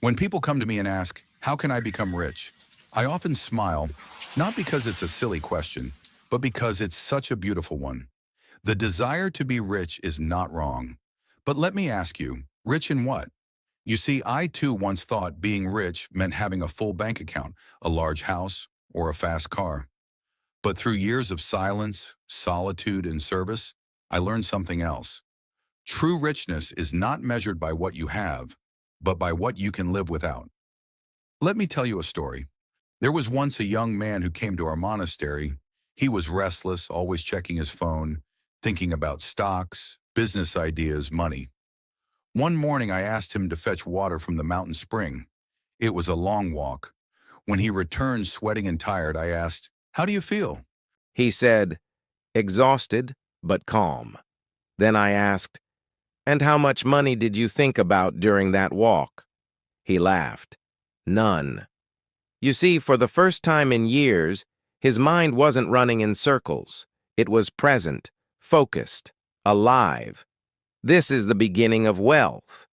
When people come to me and ask, how can I become rich? I often smile, not because it's a silly question, but because it's such a beautiful one. The desire to be rich is not wrong. But let me ask you, rich in what? You see, I too once thought being rich meant having a full bank account, a large house, or a fast car. But through years of silence, solitude, and service, I learned something else. True richness is not measured by what you have, but by what you can live without. Let me tell you a story. There was once a young man who came to our monastery. He was restless, always checking his phone, thinking about stocks, business ideas, money. One morning I asked him to fetch water from the mountain spring. It was a long walk. When he returned sweating and tired, I asked, "How do you feel?" He said, exhausted but calm. Then I asked, and how much money did you think about during that walk? He laughed. None. You see, for the first time in years, his mind wasn't running in circles. It was present, focused, alive. This is the beginning of wealth.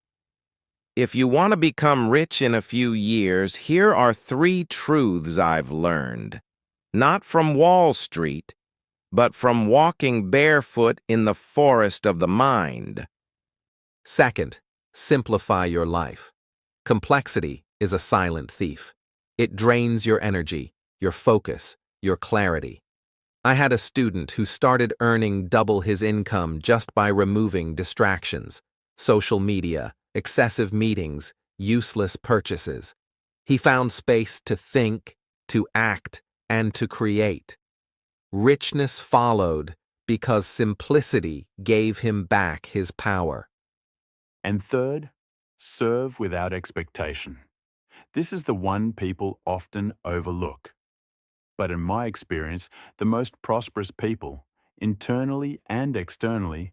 If you want to become rich in a few years, here are 3 truths I've learned. Not from Wall Street, but from walking barefoot in the forest of the mind. Second, simplify your life. Complexity is a silent thief. It drains your energy, your focus, your clarity. I had a student who started earning double his income just by removing distractions, social media, excessive meetings, useless purchases. He found space to think, to act, and to create. Richness followed because simplicity gave him back his power. And third, serve without expectation. This is the one people often overlook. But in my experience, the most prosperous people, internally and externally,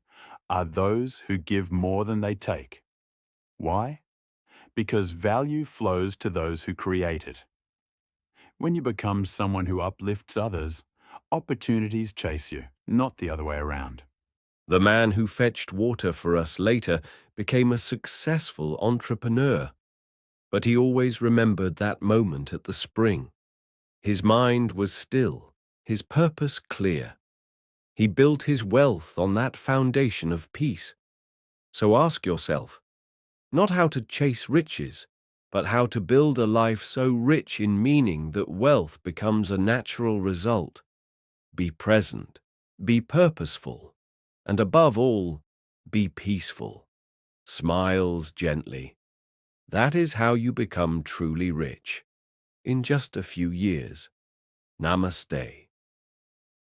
are those who give more than they take. Why? Because value flows to those who create it. When you become someone who uplifts others, opportunities chase you, not the other way around. The man who fetched water for us later became a successful entrepreneur. But he always remembered that moment at the spring. His mind was still, his purpose clear. He built his wealth on that foundation of peace. So ask yourself, not how to chase riches, but how to build a life so rich in meaning that wealth becomes a natural result. Be present, be purposeful, and above all, be peaceful. Smiles gently. That is how you become truly rich. In just a few years. Namaste.